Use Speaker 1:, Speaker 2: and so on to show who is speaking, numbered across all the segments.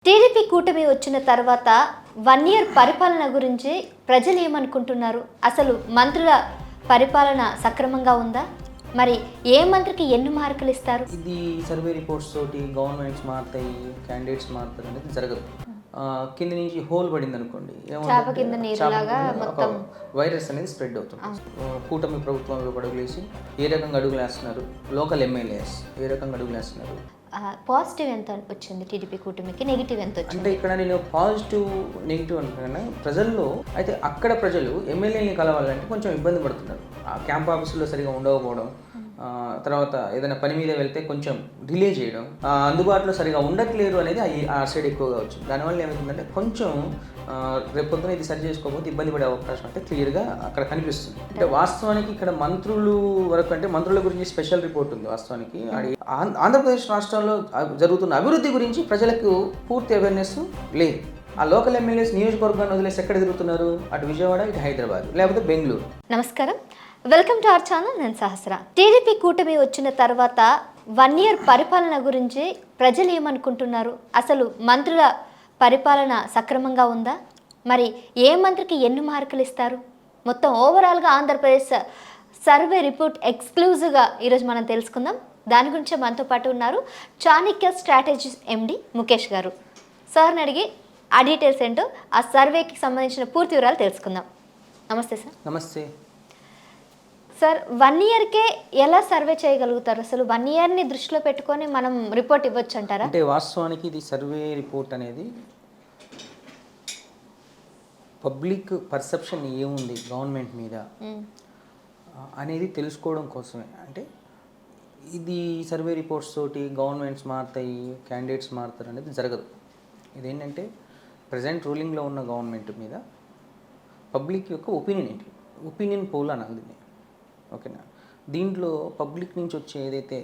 Speaker 1: TDP కూటమి వచ్చిన తర్వాత 1 ఇయర్ పరిపాలన గురించి ప్రజలు ఏమనుకుంటున్నారు? అసలు మంత్రుల పరిపాలన సక్రమంగా ఉందా? మరి ఏ మంత్రికి ఎన్ని మార్కులు ఇస్తారు?
Speaker 2: ఇది సర్వే రిపోర్ట్స్ తోటి గవర్నమెంట్స్ మారుతాయి, క్యాండిడేట్స్ మారుతారు అనేది జరగదు. కింద నుంచి హోల్ పడింది అనుకోండి,
Speaker 1: చాప కింద నీరులాగా మొత్తం
Speaker 2: వైరస్ అనేది స్ప్రెడ్ అవుతుంది. కూటమి ప్రభుత్వం అడుగులు వేసి ఏ రకంగా అడుగులు వేస్తున్నారు, లోకల్ ఎమ్మెల్యేస్ ఏ రకంగా అడుగులు వేస్తున్నారు.
Speaker 1: పాజిటివ్ ఎంత వచ్చింది టీడీపీ కూటమికి, నెగిటివ్ ఎంత వచ్చింది?
Speaker 2: అంటే ఇక్కడ నేను పాజిటివ్ నెగిటివ్ అనుకున్నా ప్రజల్లో. అయితే అక్కడ ప్రజలు ఎమ్మెల్యేని కలవాలంటే కొంచెం ఇబ్బంది పడుతున్నారు. ఆ క్యాంప్ ఆఫీసులో సరిగా ఉండకపోవడం, తర్వాత ఏదైనా పని మీద వెళ్తే కొంచెం డిలే చేయడం, అందుబాటులో సరిగా ఉండట్లేరు అనేది ఆ సైడ్ ఎక్కువగా వచ్చింది. దానివల్ల ఏమవుతుందంటే కొంచెం రేపొద్దున ఇది సరి చేసుకోకపోతే ఇబ్బంది పడే అవకాశం అంటే క్లియర్గా అక్కడ కనిపిస్తుంది. అంటే వాస్తవానికి ఇక్కడ మంత్రులు వరకు అంటే మంత్రుల గురించి స్పెషల్ రిపోర్ట్ ఉంది. వాస్తవానికి ఆంధ్రప్రదేశ్ రాష్ట్రంలో జరుగుతున్న అభివృద్ధి గురించి ప్రజలకు పూర్తి అవేర్నెస్ లేదు. ఆ లోకల్ ఎమ్మెల్యేస్ నియోజకవర్గాన్ని వదిలేసి ఎక్కడ తిరుగుతున్నారు? అటు విజయవాడ, ఇటు హైదరాబాద్, లేకపోతే బెంగళూరు.
Speaker 1: నమస్కారం, వెల్కమ్ టు అవర్ ఛానల్. నేను సహస్ర. టీడీపీ కూటమి వచ్చిన తర్వాత 1 ఇయర్ పరిపాలన గురించి ప్రజలు ఏమనుకుంటున్నారు? అసలు మంత్రుల పరిపాలన సక్రమంగా ఉందా? మరి ఏ మంత్రికి ఎన్ని మార్కులు ఇస్తారు? మొత్తం ఓవరాల్గా ఆంధ్రప్రదేశ్ సర్వే రిపోర్ట్ ఎక్స్క్లూజివ్గా ఈరోజు మనం తెలుసుకుందాం. దాని గురించే మనతో పాటు ఉన్నారు చాణక్య స్ట్రాటజీస్ ఎండి ముఖేష్ గారు. సార్ని అడిగి ఆ డీటెయిల్స్ ఏంటో, ఆ సర్వేకి సంబంధించిన పూర్తి వివరాలు తెలుసుకుందాం. నమస్తే సార్.
Speaker 2: నమస్తే
Speaker 1: సార్. 1 ఇయర్కే ఎలా సర్వే చేయగలుగుతారు? అసలు 1 ఇయర్ని దృష్టిలో పెట్టుకొని మనం రిపోర్ట్ ఇవ్వచ్చు అంటారా?
Speaker 2: అంటే వాస్తవానికి ఇది సర్వే రిపోర్ట్ అనేది పబ్లిక్ పర్సెప్షన్ ఏముంది గవర్నమెంట్ మీద అనేది తెలుసుకోవడం కోసమే. అంటే ఇది సర్వే రిపోర్ట్స్ తోటి గవర్నమెంట్స్ మారుతాయి, క్యాండిడేట్స్ మారుతారు అనేది జరగదు. ఇదేంటంటే ప్రజెంట్ రూలింగ్లో ఉన్న గవర్నమెంట్ మీద పబ్లిక్ యొక్క ఒపీనియన్ ఏంటి, ఒపీనియన్ పోల్ అనాలి దీన్ని. ఓకేనా? దీంట్లో పబ్లిక్ నుంచి వచ్చే ఏదైతే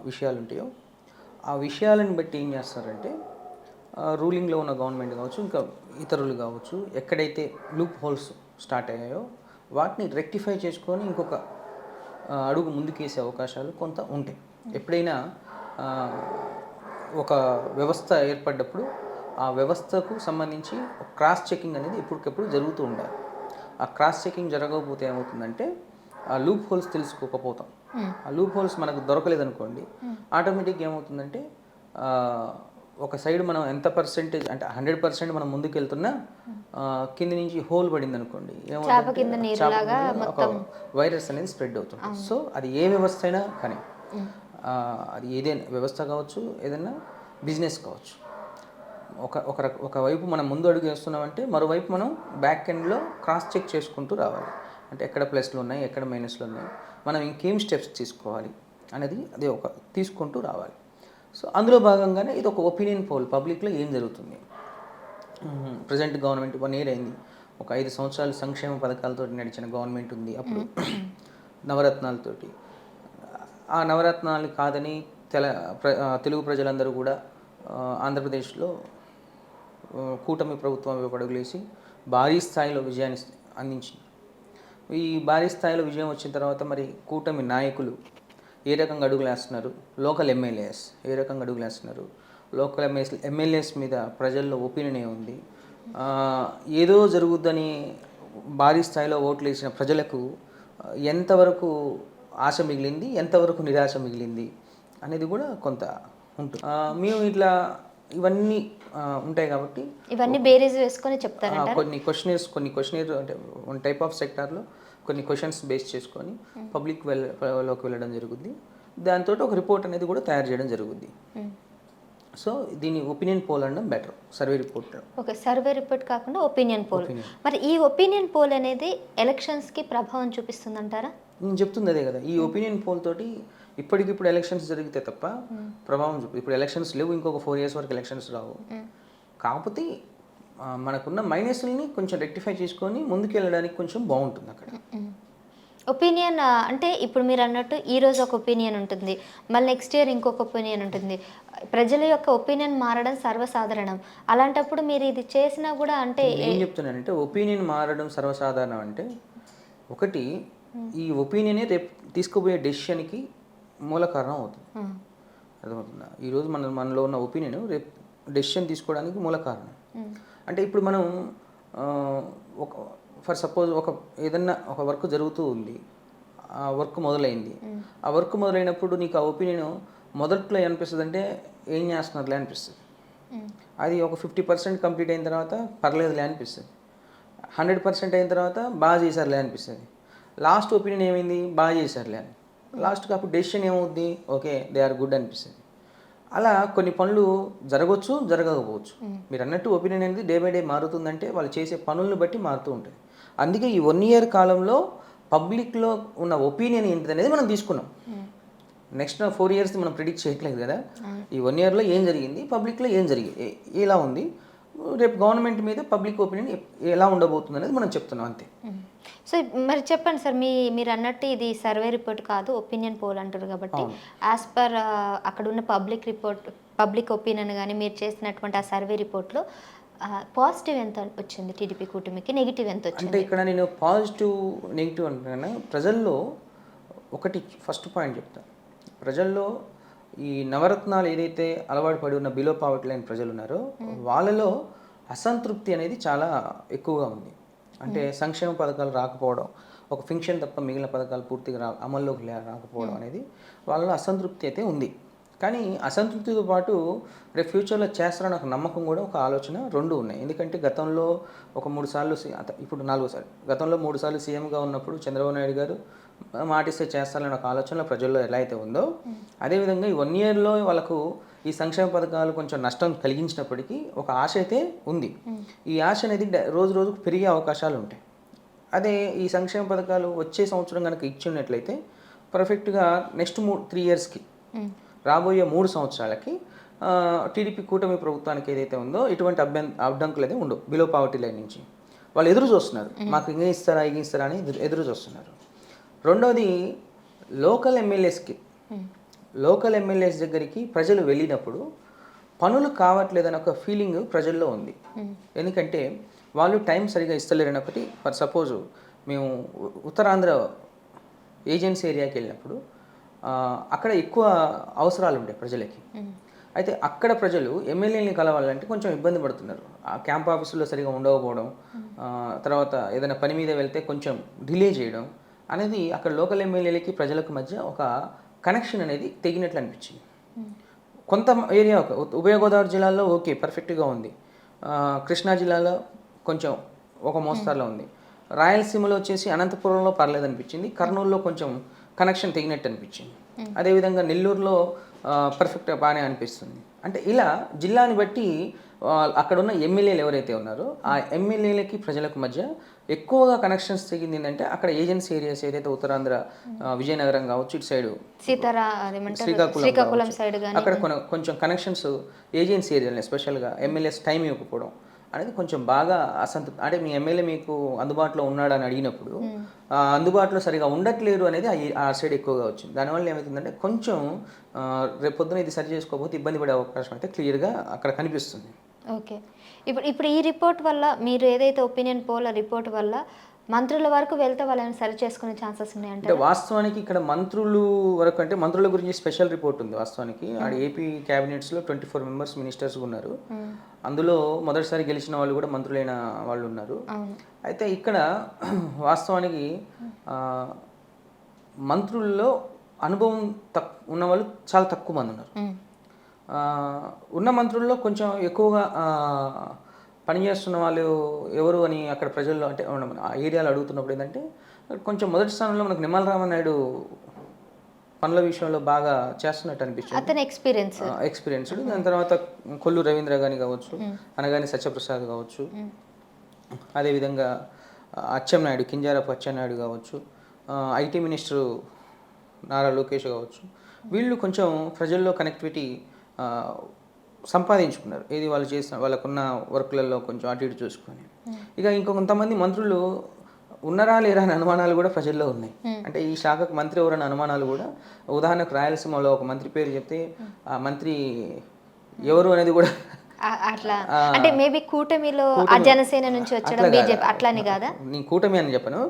Speaker 2: విషయాలు ఉంటాయో ఆ విషయాలను బట్టి ఏం చేస్తారంటే రూలింగ్లో ఉన్న గవర్నమెంట్ కావచ్చు, ఇంకా ఇతరులు కావచ్చు, ఎక్కడైతే లూప్ హోల్స్ స్టార్ట్ అయ్యాయో వాటిని రెక్టిఫై చేసుకొని ఇంకొక అడుగు ముందుకేసే అవకాశాలు కొంత ఉంటాయి. ఎప్పుడైనా ఒక వ్యవస్థ ఏర్పడ్డప్పుడు ఆ వ్యవస్థకు సంబంధించి క్రాస్ చెకింగ్ అనేది ఎప్పటికప్పుడు జరుగుతూ ఉండాలి. ఆ క్రాస్ చెకింగ్ జరగకపోతే ఏమవుతుందంటే ఆ లూప్ హోల్స్ తెలుసుకోకపోతాం. ఆ లూప్ హోల్స్ మనకు దొరకలేదనుకోండి, ఆటోమేటిక్గా ఏమవుతుందంటే ఒక సైడ్ మనం ఎంత పర్సెంటేజ్ అంటే 100% మనం ముందుకు వెళ్తున్నా కింద నుంచి హోల్ పడింది అనుకోండి, ఒక వైరస్ అనేది స్ప్రెడ్ అవుతుంది. సో అది ఏ వ్యవస్థ అయినా కానీ, అది ఏదైనా వ్యవస్థ కావచ్చు, ఏదైనా బిజినెస్ కావచ్చు, ఒకవైపు మనం ముందు అడుగు వేస్తున్నామంటే మరోవైపు మనం బ్యాక్ ఎండ్లో క్రాస్ చెక్ చేసుకుంటూ రావాలి. అంటే ఎక్కడ ప్లస్లు ఉన్నాయి, ఎక్కడ మైనస్లు ఉన్నాయి, మనం ఇంకేం స్టెప్స్ తీసుకోవాలి అనేది అది ఒక తీసుకుంటూ రావాలి. సో అందులో భాగంగానే ఇది ఒక ఒపీనియన్ పోల్, పబ్లిక్లో ఏం జరుగుతుంది. ప్రజెంట్ గవర్నమెంట్ 1 ఇయర్ అయింది, ఒక 5 సంవత్సరాలు సంక్షేమ పథకాలతో నడిచిన గవర్నమెంట్ ఉంది. అప్పుడు నవరత్నాలతోటి, ఆ నవరత్నాలు కాదని తెలుగు ప్రజలందరూ కూడా ఆంధ్రప్రదేశ్లో కూటమి ప్రభుత్వం అడుగులేసి భారీ స్థాయిలో విజయాన్ని అందించింది. ఈ భారీ స్థాయిలో విజయం వచ్చిన తర్వాత మరి కూటమి నాయకులు ఏ రకంగా అడుగులు వేస్తున్నారు, లోకల్ ఎమ్మెల్యేస్ ఏ రకంగా అడుగులు వేస్తున్నారు, లోకల్ ఎమ్మెల్యేస్ మీద ప్రజల్లో ఒపీనియన్ ఏముంది, ఏదో జరుగుద్దని భారీ స్థాయిలో ఓట్లు వేసిన ప్రజలకు ఎంతవరకు ఆశ మిగిలింది, ఎంతవరకు నిరాశ మిగిలింది అనేది కూడా కొంత ఉంటుంది. మేము ఇట్లా ఇవన్నీ ఉంటాయి కాబట్టి
Speaker 1: ఇవన్నీ బేరీజ్ వేసుకొని చెప్తారు.
Speaker 2: కొన్ని క్వశ్చనర్ అంటే వన్ టైప్ ఆఫ్ సెక్టార్లో కొన్ని క్వశ్చన్స్ బేస్ చేసుకొని పబ్లిక్ లోకి వెళ్ళడం జరుగుద్ది. దాంతో ఒక రిపోర్ట్ అనేది కూడా తయారు చేయడం జరుగుద్ది. సో దీన్ని ఒపీనియన్ పోల్ అనడం better, survey report.
Speaker 1: Okay, survey report కాకుండా ఒపీనియన్ పోల్. మరి ఈ ఒపీనియన్ పోల్ అనేది ఎలక్షన్స్కి ప్రభావం చూపిస్తుందంటారా?
Speaker 2: నేను చెప్తుంది అదే కదా, ఈ ఒపీనియన్ పోల్ తోటి ఇప్పటికిప్పుడు ఎలక్షన్స్ జరిగితే తప్ప ప్రభావం ఇప్పుడు ఎలక్షన్స్ లేవు, ఇంకొక 4 years వరకు ఎలక్షన్స్ రావు. కాకపోతే మనకున్న మైనస్ని కొంచెం రెక్టిఫై చేసుకొని ముందుకు వెళ్ళడానికి కొంచెం బాగుంటుంది అక్కడ.
Speaker 1: ఒపీనియన్ అంటే ఇప్పుడు మీరు అన్నట్టు ఈరోజు ఒక ఒపీనియన్ ఉంటుంది, మళ్ళీ నెక్స్ట్ ఇయర్ ఇంకొక ఒపీనియన్ ఉంటుంది. ప్రజల యొక్క ఒపీనియన్ మారడం సర్వసాధారణం. అలాంటప్పుడు మీరు ఇది చేసినా కూడా అంటే
Speaker 2: ఏం చెప్తున్నానంటే ఒపీనియన్ మారడం సర్వసాధారణం అంటే ఒకటి ఈ ఒపీనియనే రేపు తీసుకుపోయే డెసిషన్కి మూల కారణం అవుతుంది. అర్థమవుతుందా? ఈరోజు మనలో ఉన్న ఒపీనియన్ రేపు డెసిషన్ తీసుకోవడానికి మూల కారణం. అంటే ఇప్పుడు మనం ఒక ఫర్ సపోజ్ ఏదన్నా ఒక వర్క్ జరుగుతూ ఉంది, ఆ వర్క్ మొదలైంది. ఆ వర్క్ మొదలైనప్పుడు నీకు ఆ ఒపీనియన్ మొదట్లో ఏమనిపిస్తుంది అంటే ఏం చేస్తున్నారులే అనిపిస్తుంది. అది ఒక 50% కంప్లీట్ అయిన తర్వాత పర్లేదులే అనిపిస్తుంది. 100% అయిన తర్వాత బాగా చేశారులే అనిపిస్తుంది. లాస్ట్ ఒపీనియన్ ఏమైంది, బాగా చేశారులే అని. లాస్ట్కి అప్పుడు డెసిషన్ ఏమవుద్ది, ఓకే దే ఆర్ గుడ్ అనిపిస్తుంది. అలా కొన్ని పనులు జరగవచ్చు, జరగకపోవచ్చు. మీరు అన్నట్టు ఒపీనియన్ అనేది డే బై డే మారుతుందంటే వాళ్ళు చేసే పనులను బట్టి మారుతూ ఉంటుంది. అందుకే ఈ 1 year కాలంలో పబ్లిక్లో ఉన్న ఒపీనియన్ ఏంటిది అనేది మనం తీసుకున్నాం. నెక్స్ట్ 4 years మనం ప్రిడిక్ట్ చేయట్లేదు కదా. ఈ 1 yearలో ఏం జరిగింది, పబ్లిక్లో ఏం జరిగింది, ఎలా ఉంది, రేపు గవర్నమెంట్ మీద పబ్లిక్ ఒపీనియన్ ఎలా ఉండబోతుంది అనేది మనం చెప్తున్నాం అంతే.
Speaker 1: సో మరి చెప్పండి సార్, మీరు అన్నట్టు ఇది సర్వే రిపోర్ట్ కాదు, ఒపీనియన్ పోల్ అంటారు కాబట్టి యాజ్ పర్ అక్కడ ఉన్న పబ్లిక్ ఒపీనియన్ కానీ మీరు చేసినటువంటి ఆ సర్వే రిపోర్ట్లో పాజిటివ్ ఎంత వచ్చింది టీడీపీ కూటమికి, నెగిటివ్ ఎంత వచ్చింది?
Speaker 2: అంటే ఇక్కడ నేను పాజిటివ్ నెగిటివ్ అంటున్నా. ప్రజల్లో ఒకటి ఫస్ట్ పాయింట్ చెప్తాను. ప్రజల్లో ఈ నవరత్నాలు ఏదైతే అలవాటు పడి ఉన్న బిలో పావర్టీ లైన్ ప్రజలు ఉన్నారో వాళ్ళలో అసంతృప్తి అనేది చాలా ఎక్కువగా ఉంది. అంటే సంక్షేమ పథకాలు రాకపోవడం, ఒక ఫింక్షన్ తప్ప మిగిలిన పథకాలు పూర్తిగా అమల్లోకి రాకపోవడం అనేది వాళ్ళలో అసంతృప్తి అయితే ఉంది. కానీ అసంతృప్తితో పాటు రేపు ఫ్యూచర్లో చేస్తారని ఒక నమ్మకం కూడా, ఒక ఆలోచన రెండు ఉన్నాయి. ఎందుకంటే గతంలో ఒక 3 సార్లు ఇప్పుడు 4వ సారి, గతంలో 3 సార్లు సీఎంగా ఉన్నప్పుడు చంద్రబాబు నాయుడు గారు మాటిస్తే చేస్తారని ఒక ఆలోచన ప్రజల్లో ఎలా అయితే ఉందో, అదేవిధంగా ఈ 1 yearలో వాళ్ళకు ఈ సంక్షేమ పథకాలు కొంచెం నష్టం కలిగించినప్పటికీ ఒక ఆశ అయితే ఉంది. ఈ ఆశ అనేది రోజు రోజుకు పెరిగే అవకాశాలు ఉంటాయి. అదే ఈ సంక్షేమ పథకాలు వచ్చే సంవత్సరం కనుక ఇచ్చినట్లయితే పర్ఫెక్ట్గా నెక్స్ట్ 3 yearsకి రాబోయే 3 సంవత్సరాలకి టీడీపీ కూటమి ప్రభుత్వానికి ఏదైతే ఉందో ఇటువంటి అడ్డంకులు అయితే ఉండవు. బిలో పావర్టీ లైన్ నుంచి వాళ్ళు ఎదురు చూస్తున్నారు, మాకు ఇంక ఇస్తారా అని ఎదురు చూస్తున్నారు. రెండవది లోకల్ ఎమ్మెల్యేస్ దగ్గరికి ప్రజలు వెళ్ళినప్పుడు పనులు కావట్లేదని ఒక ఫీలింగ్ ప్రజల్లో ఉంది. ఎందుకంటే వాళ్ళు టైం సరిగా ఇస్తలేరని ఒకటి. ఫర్ సపోజ్ మేము ఉత్తరాంధ్ర ఏజెన్సీ ఏరియాకి వెళ్ళినప్పుడు అక్కడ ఎక్కువ అవసరాలు ఉంటాయి ప్రజలకి. అయితే అక్కడ ప్రజలు ఎమ్మెల్యేని కలవాలంటే కొంచెం ఇబ్బంది పడుతున్నారు. ఆ క్యాంప్ ఆఫీసులో సరిగా ఉండకపోవడం, తర్వాత ఏదైనా పని మీద వెళ్తే కొంచెం డిలే చేయడం అనేది అక్కడ లోకల్ ఎమ్మెల్యేలకి ప్రజలకు మధ్య ఒక కనెక్షన్ అనేది తెగినట్లు అనిపించింది. కొంత ఏరియా ఉభయ గోదావరి జిల్లాలో ఓకే పర్ఫెక్ట్గా ఉంది, కృష్ణా జిల్లాలో కొంచెం ఒక మోస్తారులో ఉంది, రాయలసీమలో వచ్చేసి అనంతపురంలో పర్లేదు అనిపించింది, కర్నూలులో కొంచెం కనెక్షన్ తెగినట్టు అనిపించింది, అదేవిధంగా నెల్లూరులో పర్ఫెక్ట్గా బాగానే అనిపిస్తుంది. అంటే ఇలా జిల్లాని బట్టి అక్కడ ఉన్న ఎమ్మెల్యేలు ఎవరైతే ఉన్నారో ఆ ఎమ్మెల్యేలకి ప్రజలకు మధ్య ఎక్కువగా కనెక్షన్స్ తెగింది ఏంటంటే అక్కడ ఏజెన్సీ ఏరియాస్ ఏదైతే ఉత్తరాంధ్ర విజయనగరం కావచ్చు, ఇటు సైడు శ్రీకాకుళం సైడ్ అక్కడ కొంచెం కనెక్షన్స్ ఏజెన్సీ ఏరియాలో ఎస్పెషల్గా ఎమ్మెల్యేస్ టైం ఇవ్వకపోవడం అనేది కొంచెం బాగా అసంతృప్తి. అంటే మీ ఎమ్మెల్యే మీకు అందుబాటులో ఉన్నాడని అడిగినప్పుడు అందుబాటులో సరిగా ఉండట్లేరు అనేది ఆ సైడ్ ఎక్కువగా వచ్చింది. దానివల్ల ఏమవుతుందంటే కొంచెం రేపొద్దున ఇది సరి చేసుకోకపోతే ఇబ్బంది పడే అవకాశం అయితే క్లియర్గా అక్కడ కనిపిస్తుంది.
Speaker 1: ఓకే, ఇప్పుడు ఈ రిపోర్ట్ వల్ల, మీరు ఏదైతే ఒపీనియన్ పోల్ రిపోర్ట్ వల్ల మంత్రుల వరకు వెళ్తే వాళ్ళని సరి చేసుకునే ఛాన్సెస్ ఉన్నాయంటే?
Speaker 2: వాస్తవానికి ఇక్కడ మంత్రులు వరకు అంటే మంత్రుల గురించి స్పెషల్ రిపోర్ట్ ఉంది. వాస్తవానికి ఆడ ఏపీ క్యాబినెట్స్లో 24 members మినిస్టర్స్ ఉన్నారు. అందులో మొదటిసారి గెలిచిన వాళ్ళు కూడా మంత్రులైన వాళ్ళు ఉన్నారు. అయితే ఇక్కడ వాస్తవానికి మంత్రుల్లో అనుభవం ఉన్న వాళ్ళు చాలా తక్కువ మంది ఉన్నారు. ఉన్న మంత్రుల్లో కొంచెం ఎక్కువగా పనిచేస్తున్న వాళ్ళు ఎవరు అని అక్కడ ప్రజల్లో అంటే ఆ ఏరియాలో అడుగుతున్నప్పుడు ఏంటంటే కొంచెం మొదటి స్థానంలో మనకు నిమ్మల రామనాయుడు పనుల విషయంలో బాగా చేస్తున్నట్టు అనిపించింది.
Speaker 1: అతని ఎక్స్పీరియన్స్డ్. దాని తర్వాత కొల్లు రవీంద్ర గాని కావచ్చు, అనగాని సత్యప్రసాద్ కావచ్చు, అదేవిధంగా అచ్చెన్నాయుడు, కింజారపు అచ్చెన్నాయుడు కావచ్చు, ఐటీ మినిస్టరు నారా లోకేష్ కావచ్చు, వీళ్ళు కొంచెం ప్రజల్లో కనెక్టివిటీ సంపాదించుకున్నారు. ఏది వాళ్ళు చేసిన వాళ్ళకున్న వర్క్లలో కొంచెం అటు ఇటు చూసుకొని. ఇక ఇంకొంతమంది మంత్రులు ఉన్నారా లేరా అనే అనుమానాలు కూడా ప్రజల్లో ఉన్నాయి. అంటే ఈ శాఖకు మంత్రి ఎవరన్న అనుమానాలు కూడా, ఉదాహరణకు రాయలసీమలో ఒక మంత్రి పేరు చెప్తే ఆ మంత్రి ఎవరు అనేది కూడా అట్లా అంటే మేబీ కూటమిలో జనసేన నుంచి వచ్చడం బీజేపీ అట్లానే కాదా?
Speaker 2: నేను కూటమి అని చెప్పను,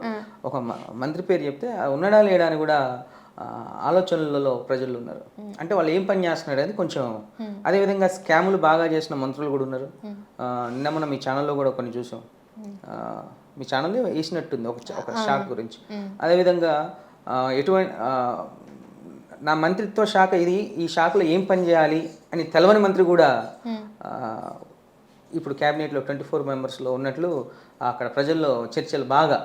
Speaker 2: ఒక మంత్రి పేరు చెప్తే ఉన్నాడా లేడా అని కూడా ఆలోచనలలో ప్రజలు ఉన్నారు. అంటే వాళ్ళు ఏం పని చేస్తున్నారు అనేది కొంచెం, అదేవిధంగా స్కాములు బాగా చేసిన మంత్రులు కూడా ఉన్నారు. నిన్న మనం మీ ఛానల్లో కూడా కొన్ని చూసాం. మీ ఛానల్లో వేసినట్టుంది ఒక శాఖ గురించి. అదేవిధంగా ఎటువంటి నా మంత్రిత్వ శాఖ ఇది, ఈ శాఖలో ఏం పని చేయాలి అని తెలవని మంత్రి కూడా ఇప్పుడు క్యాబినెట్లో 24 మెంబర్స్లో ఉన్నట్లు అక్కడ ప్రజల్లో చర్చలు బాగా.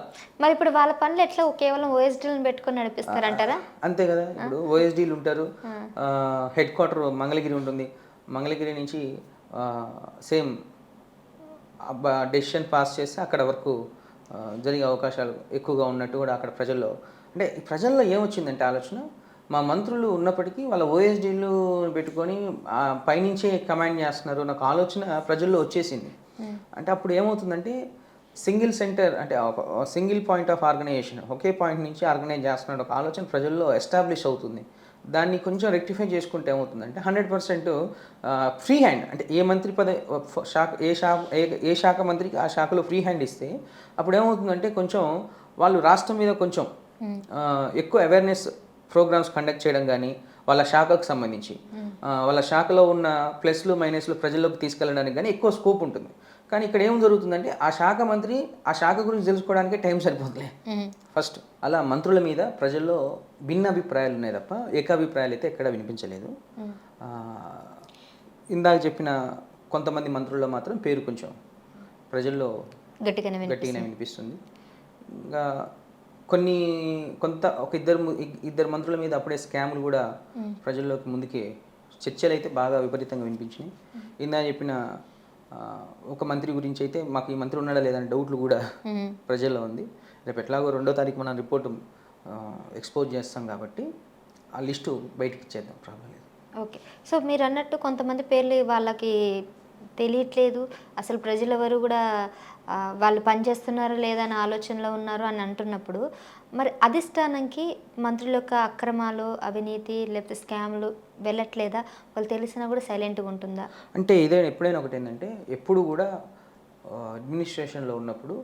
Speaker 1: మరి ఇప్పుడు వాళ్ళ పనులు ఎట్లా కేవలం ఓఎస్డీలను పెట్టుకొని నడిపిస్తారంటారా?
Speaker 2: అంతే కదా, ఇప్పుడు ఓఎస్డీలు ఉంటారు, హెడ్ క్వార్టర్ మంగళగిరి ఉంటుంది, మంగళగిరి నుంచి సేమ్ డెసిషన్ పాస్ చేస్తే అక్కడ వరకు జరిగే అవకాశాలు ఎక్కువగా ఉన్నట్టు కూడా అక్కడ ప్రజల్లో. అంటే ప్రజల్లో ఏమొచ్చిందంటే ఆలోచన, మా మంత్రులు ఉన్నప్పటికీ వాళ్ళ ఓఎస్డీలు పెట్టుకొని పైనుంచే కమాండ్ చేస్తున్నారు నాకు ఆలోచన ప్రజల్లో వచ్చేసింది. అంటే అప్పుడు ఏమవుతుందంటే సింగిల్ సెంటర్, అంటే సింగిల్ పాయింట్ ఆఫ్ ఆర్గనైజేషన్, ఒకే పాయింట్ నుంచి ఆర్గనైజ్ చేస్తున్నాడు ఒక ఆలోచన ప్రజల్లో ఎస్టాబ్లిష్ అవుతుంది. దాన్ని కొంచెం రెక్టిఫై చేసుకుంటే ఏమవుతుందంటే 100% ఫ్రీ హ్యాండ్, అంటే ఏ మంత్రి శాఖ ఏ శాఖ మంత్రికి ఆ శాఖలో ఫ్రీ హ్యాండ్ ఇస్తే అప్పుడు ఏమవుతుందంటే కొంచెం వాళ్ళు రాష్ట్రం మీద కొంచెం ఎక్కువ అవేర్నెస్ ప్రోగ్రామ్స్ కండక్ట్ చేయడం కానీ, వాళ్ళ శాఖకు సంబంధించి వాళ్ళ శాఖలో ఉన్న ప్లస్లు మైనస్లు ప్రజల్లోకి తీసుకెళ్ళడానికి కానీ ఎక్కువ స్కోప్ ఉంటుంది. కానీ ఇక్కడ ఏం జరుగుతుందంటే ఆ శాఖ మంత్రి ఆ శాఖ గురించి తెలుసుకోవడానికి టైం సరిపోతుంది ఫస్ట్. అలా మంత్రుల మీద ప్రజల్లో భిన్న అభిప్రాయాలు ఉన్నాయి తప్ప ఏకాభిప్రాయాలు అయితే ఎక్కడ వినిపించలేదు. ఇందాక చెప్పిన కొంతమంది మంత్రుల్లో మాత్రం పేరు కొంచెం ప్రజల్లో గట్టిగానే వినిపిస్తుంది. ఇంకా ఒక ఇద్దరు మంత్రుల మీద అప్పుడే స్కాములు కూడా ప్రజల్లోకి ముందుకే చర్చలు అయితే బాగా విపరీతంగా వినిపించినాయి. ఇందాక చెప్పిన ఒక మంత్రి గురించి అయితే మాకు ఈ మంత్రి ఉన్నాడా లేదని డౌట్లు కూడా ప్రజల్లో ఉంది. రేపు ఎట్లాగో 2వ తారీఖు మనం రిపోర్టు ఎక్స్పోజ్ చేస్తాం కాబట్టి ఆ లిస్టు బయటకు ఇచ్చేద్దాం, ప్రాబ్లం లేదు.
Speaker 1: ఓకే. సో మీరు అన్నట్టు కొంతమంది పేర్లు వాళ్ళకి తెలియట్లేదు, అసలు ప్రజలు ఎవరు కూడా వాళ్ళు పనిచేస్తున్నారా లేదా అని ఆలోచనలో ఉన్నారు అని అంటున్నప్పుడు, మరి అధిష్టానంకి మంత్రుల యొక్క అక్రమాలు, అవినీతి లేకపోతే స్కామ్లు వెళ్ళట్లేదా? వాళ్ళు తెలిసినా కూడా సైలెంట్గా ఉంటుందా?
Speaker 2: అంటే ఎప్పుడైనా ఒకటి ఏంటంటే, ఎప్పుడు కూడా అడ్మినిస్ట్రేషన్లో ఉన్నప్పుడు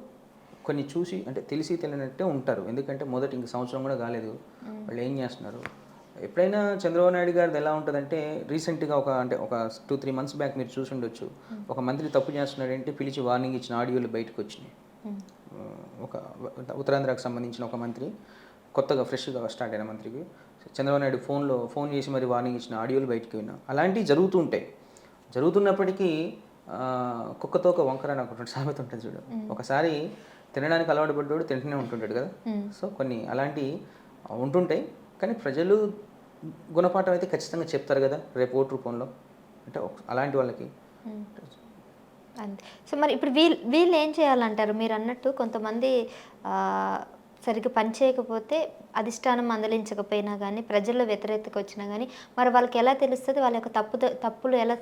Speaker 2: కొన్ని చూసి, అంటే తెలిసి తెలియనట్టే ఉంటారు. ఎందుకంటే ఇంక సంవత్సరం కూడా కాలేదు, వాళ్ళు ఏం చేస్తున్నారు. ఎప్పుడైనా చంద్రబాబు నాయుడు గారిది ఎలా ఉంటుందంటే, రీసెంట్గా ఒక 2-3 మంత్స్ బ్యాక్ మీరు చూసి ఉండొచ్చు, ఒక మంత్రి తప్పు చేస్తున్నాడంటే పిలిచి వార్నింగ్ ఇచ్చిన ఆడియోలు బయటకు వచ్చినాయి. ఒక ఉత్తరాంధ్రకు సంబంధించిన ఒక మంత్రి, కొత్తగా ఫ్రెష్గా స్టార్ట్ అయిన మంత్రికి చంద్రబాబు నాయుడు ఫోన్ చేసి మరి వార్నింగ్ ఇచ్చిన ఆడియోలు బయటకు విన్నాం. అలాంటివి జరుగుతూ ఉంటాయి. జరుగుతున్నప్పటికీ కుక్కతోక వంకర అని ఒక సామెత ఉంటుంది చూడు, ఒకసారి తినడానికి అలవాటు పడ్డాడు తింటూనే ఉంటుంటాడు కదా. సో కొన్ని అలాంటివి ఉంటుంటాయి. కానీ ప్రజలు గుణపాఠం అయితే ఖచ్చితంగా చెప్తారు కదా రేపు ఓటు రూపంలో. అంటే అలాంటి వాళ్ళకి
Speaker 1: అంతే. సో మరి ఇప్పుడు వీళ్ళు ఏం చేయాలంటారు? మీరు అన్నట్టు కొంతమంది సరిగ్గా పని చేయకపోతే అధిష్టానం మందలించకపోయినా కానీ, ప్రజల్లో వ్యతిరేకత వచ్చినా కానీ, మరి వాళ్ళకి ఎలా తెలుస్తుంది? వాళ్ళ యొక్క తప్పులు ఎలా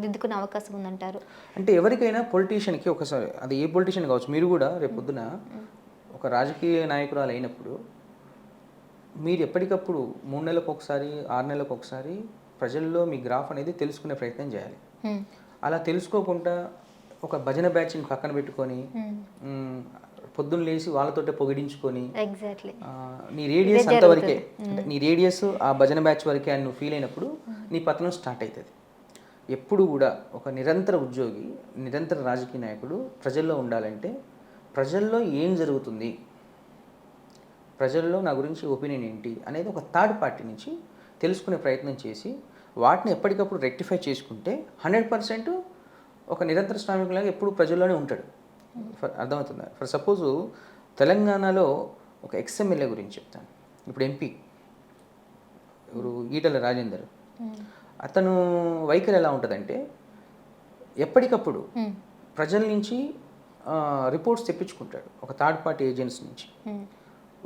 Speaker 1: దిద్దుకునే అవకాశం ఉందంటారు?
Speaker 2: అంటే ఎవరికైనా పొలిటీషియన్కి ఒకసారి, అది ఏ పొలిటీషియన్ కావచ్చు, మీరు కూడా రేపు పొద్దున ఒక రాజకీయ నాయకురాలు అయినప్పుడు మీరు ఎప్పటికప్పుడు 3 నెలలకు ఒకసారి 6 నెలలకు ఒకసారి ప్రజల్లో మీ గ్రాఫ్ అనేది తెలుసుకునే ప్రయత్నం చేయాలి. అలా తెలుసుకోకుండా ఒక భజన బ్యాచ్ని పక్కన పెట్టుకొని పొద్దున్న లేచి వాళ్ళతోటే పొగిడించుకొని నీ రేడియస్ అంతవరకే, నీ రేడియస్ ఆ భజన బ్యాచ్ వరకే అని నువ్వు ఫీల్ అయినప్పుడు నీ పతనం స్టార్ట్ అవుతుంది. ఎప్పుడు కూడా ఒక నిరంతర ఉద్యోగి, నిరంతర రాజకీయ నాయకుడు ప్రజల్లో ఉండాలంటే ప్రజల్లో ఏం జరుగుతుంది, ప్రజల్లో నా గురించి ఒపీనియన్ ఏంటి అనేది ఒక థర్డ్ పార్టీ నుంచి తెలుసుకునే ప్రయత్నం చేసి వాటిని ఎప్పటికప్పుడు రెక్టిఫై చేసుకుంటే 100% ఒక నిరంతర శ్రామికులాగా ఎప్పుడు ప్రజల్లోనే ఉంటాడు. అర్థమవుతుందా? ఫర్ సపోజు తెలంగాణలో ఒక ఎక్స్ఎమ్మెల్యే గురించి చెప్తాను. ఇప్పుడు ఎంపీ ఎవరు, ఈటల రాజేందర్. అతను వైఖరి ఎలా ఉంటుందంటే ఎప్పటికప్పుడు ప్రజల నుంచి రిపోర్ట్స్ తెప్పించుకుంటాడు ఒక థర్డ్ పార్టీ ఏజెంట్స్ నుంచి.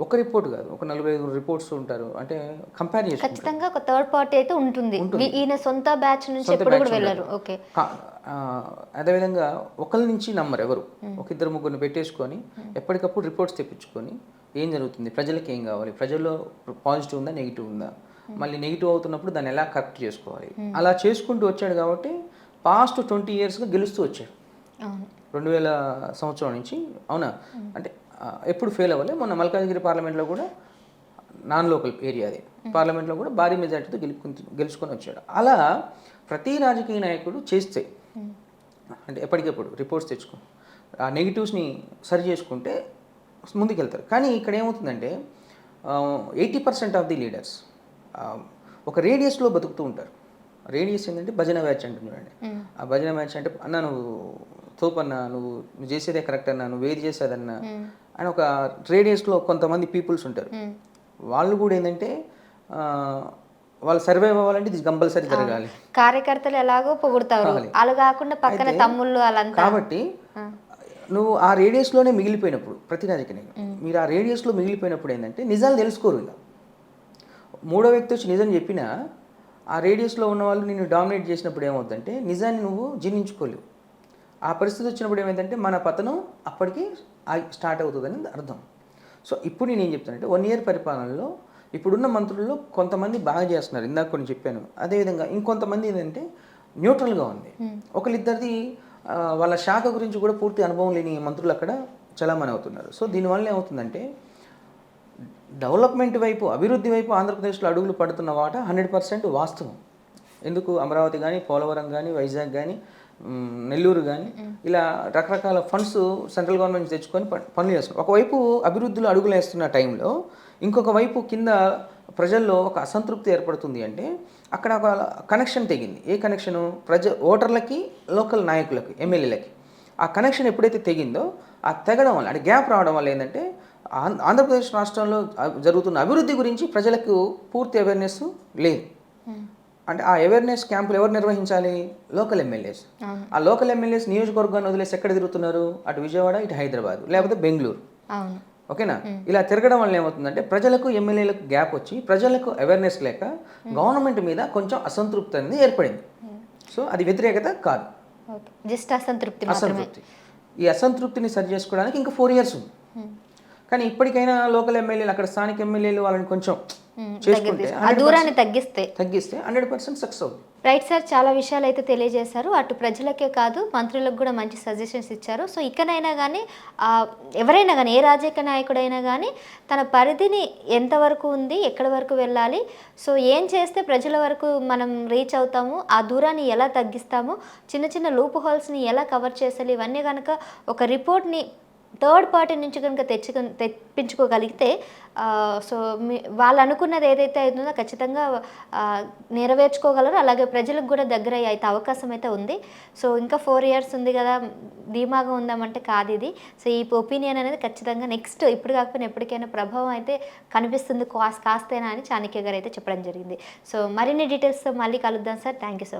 Speaker 2: ఒక రిపోర్ట్ కాదు, ఒక 45 రిపోర్ట్స్ ఉంటారు. అంటే కంపేర్ చేసి
Speaker 1: ఖచ్చితంగా ఒక థర్డ్ పార్టీ అయితే ఉంటుంది. ఈయన సొంత బ్యాచ్ నుంచి ఎప్పుడు కూడా వెళ్ళరు. ఓకే.
Speaker 2: అదేవిధంగా ఒకరి నుంచి నమ్మరు ఎవరు, ఒక 2-3 పెట్టేసుకొని ఎప్పటికప్పుడు రిపోర్ట్స్ తెప్పించుకొని ఏం జరుగుతుంది, ప్రజలకు ఏం కావాలి, ప్రజల్లో పాజిటివ్ ఉందా నెగిటివ్ ఉందా, మళ్ళీ నెగిటివ్ అవుతున్నప్పుడు దాన్ని ఎలా కరెక్ట్ చేసుకోవాలి, అలా చేసుకుంటూ వచ్చాడు. కాబట్టి పాస్ట్ 20 ఇయర్స్గా గెలుస్తూ వచ్చాడు. 2000 సంవత్సరం నుంచి. అవునా? అంటే ఎప్పుడు ఫెయిల్ అవ్వాలి. మొన్న మల్కాజ్గిరి పార్లమెంట్లో కూడా నాన్ లోకల్ ఏరియా అది. పార్లమెంట్లో కూడా భారీ మెజార్టీతో గెలుచుకొని వచ్చాడు. అలా ప్రతి రాజకీయ నాయకుడు చేస్తే అంటే ఎప్పటికెప్పుడు రిపోర్ట్స్ తెచ్చుకో ఆ నెగిటివ్స్ని సరి చేసుకుంటే ముందుకెళ్తారు. కానీ ఇక్కడ ఏమవుతుందంటే 80% ఆఫ్ ది లీడర్స్ ఒక రేడియస్లో బతుకుతూ ఉంటారు. రేడియస్ ఏంటంటే భజన బ్యాచ్ అంటున్నాడు. ఆ భజన బ్యాచ్ అంటే అన్న నువ్వు తోపన్నా, నువ్వు చేసేదే కరెక్ట్ అన్నా, నువ్వు ఏది చేసేదన్నా అని ఒక రేడియస్లో కొంతమంది పీపుల్స్ ఉంటారు. వాళ్ళు కూడా ఏంటంటే వాళ్ళు సర్వైవ్ అవ్వాలంటే ఇది కంపల్సరీ జరగాలి.
Speaker 1: కార్యకర్తలు ఎలాగో పొగుడతారు, అలా కాకుండా పక్కన తమ్ముళ్ళు అలాంటి.
Speaker 2: కాబట్టి నువ్వు ఆ రేడియస్లోనే మిగిలిపోయినప్పుడు ప్రతి రాజకీయ మీరు ఆ రేడియస్లో మిగిలిపోయినప్పుడు ఏంటంటే నిజాలు తెలుసుకోరు. ఇలా మూడో వ్యక్తి వచ్చి నిజం చెప్పినా ఆ రేడియస్లో ఉన్న వాళ్ళు నిన్ను డామినేట్ చేసినప్పుడు ఏమవుతుందంటే నిజాన్ని నువ్వు జీర్ణించుకోలేవు. ఆ పరిస్థితి వచ్చినప్పుడు ఏమైందంటే మన పతనం అప్పటికి స్టార్ట్ అవుతుందని అర్థం. సో ఇప్పుడు నేను ఏం చెప్తానంటే 1 year పరిపాలనలో ఇప్పుడున్న మంత్రుల్లో కొంతమంది బాగా చేస్తున్నారు, ఇందాక కొన్ని చెప్పాను. అదేవిధంగా ఇంకొంతమంది ఏంటంటే న్యూట్రల్గా ఉంది. ఒకరిద్దరిది వాళ్ళ శాఖ గురించి కూడా పూర్తి అనుభవం లేని మంత్రులు అక్కడ చలామణి అవుతున్నారు. సో దీనివల్ల ఏమవుతుందంటే డెవలప్మెంట్ వైపు, అభివృద్ధి వైపు ఆంధ్రప్రదేశ్లో అడుగులు పడుతున్న వాట 100% వాస్తవం. ఎందుకు అమరావతి కానీ, పోలవరం కానీ, వైజాగ్ కానీ, నెల్లూరు కానీ ఇలా రకరకాల ఫండ్స్ సెంట్రల్ గవర్నమెంట్ తెచ్చుకొని పనులు చేస్తున్నారు. ఒకవైపు అభివృద్ధిలో అడుగులు వేస్తున్న టైంలో ఇంకొక వైపు కింద ప్రజల్లో ఒక అసంతృప్తి ఏర్పడుతుంది. అంటే అక్కడ ఒక కనెక్షన్ తెగింది. ఏ కనెక్షను? ఓటర్లకి, లోకల్ నాయకులకి, ఎమ్మెల్యేలకి. ఆ కనెక్షన్ ఎప్పుడైతే తెగిందో ఆ తెగడం వల్ల, అంటే గ్యాప్ రావడం వల్ల ఏంటంటే ఆంధ్రప్రదేశ్ రాష్ట్రంలో జరుగుతున్న అభివృద్ధి గురించి ప్రజలకు పూర్తి అవేర్నెస్ లేదు. అంటే ఆ అవేర్నెస్ క్యాంపులు ఎవరు నిర్వహించాలి? Local MLAs. ఆ లోకల్ ఎమ్మెల్యేస్ నియోజకవర్గాన్ని వదిలేసి ఎక్కడ తిరుగుతున్నారు? అటు విజయవాడ, ఇటు హైదరాబాద్, లేకపోతే బెంగళూరు. ఓకేనా? ఇలా తిరగడం వల్ల ఏమవుతుందంటే ప్రజలకు, ఎమ్మెల్యేలకు గ్యాప్ వచ్చి ప్రజలకు అవేర్నెస్ లేక గవర్నమెంట్ మీద కొంచెం అసంతృప్తి అనేది ఏర్పడింది. సో అది వ్యతిరేకత కాదు,
Speaker 1: జస్ట్ అసంతృప్తి.
Speaker 2: ఈ అసంతృప్తిని సరి చేసుకోవడానికి ఇంకా 4 years ఉంది. కానీ ఇప్పటికైనా లోకల్ ఎమ్మెల్యేలు, అక్కడ స్థానిక ఎమ్మెల్యేలు వాళ్ళని కొంచెం చేసుకుంటే,
Speaker 1: దూరాన్ని తగ్గిస్తే
Speaker 2: 100% సక్సెస్ అవుతుంది.
Speaker 1: రైట్ సార్, చాలా విషయాలు అయితే తెలియజేశారు. అటు ప్రజలకే కాదు మంత్రులకు కూడా మంచి సజెషన్స్ ఇచ్చారు. సో ఇకనైనా కానీ ఎవరైనా కానీ, ఏ రాజకీయ నాయకుడైనా కానీ తన పరిధిని ఎంతవరకు ఉంది, ఎక్కడి వరకు వెళ్ళాలి, సో ఏం చేస్తే ప్రజల వరకు మనం రీచ్ అవుతాము, ఆ దూరాన్ని ఎలా తగ్గిస్తాము, చిన్న చిన్న లూప్ హోల్స్ని ఎలా కవర్ చేయాలి, ఇవన్నీ కనుక ఒక రిపోర్ట్ని థర్డ్ పార్టీ నుంచి కనుక తెప్పించుకోగలిగితే సో వాళ్ళు అనుకున్నది ఏదైతే అవుతుందో ఖచ్చితంగా నెరవేర్చుకోగలరు. అలాగే ప్రజలకు కూడా దగ్గర అయితే అవకాశం అయితే ఉంది. సో ఇంకా 4 years ఉంది కదా, ధీమాగా ఉందామంటే కాదు ఇది. సో ఈ ఒపీనియన్ అనేది ఖచ్చితంగా నెక్స్ట్ ఇప్పుడు కాకపోయినా ఎప్పటికైనా ప్రభావం అయితే కనిపిస్తుంది కాస్తేనా అని చాణక్య గారు అయితే చెప్పడం జరిగింది. సో మరిన్ని డీటెయిల్స్తో మళ్ళీ కలుద్దాం sir. Thank you so much.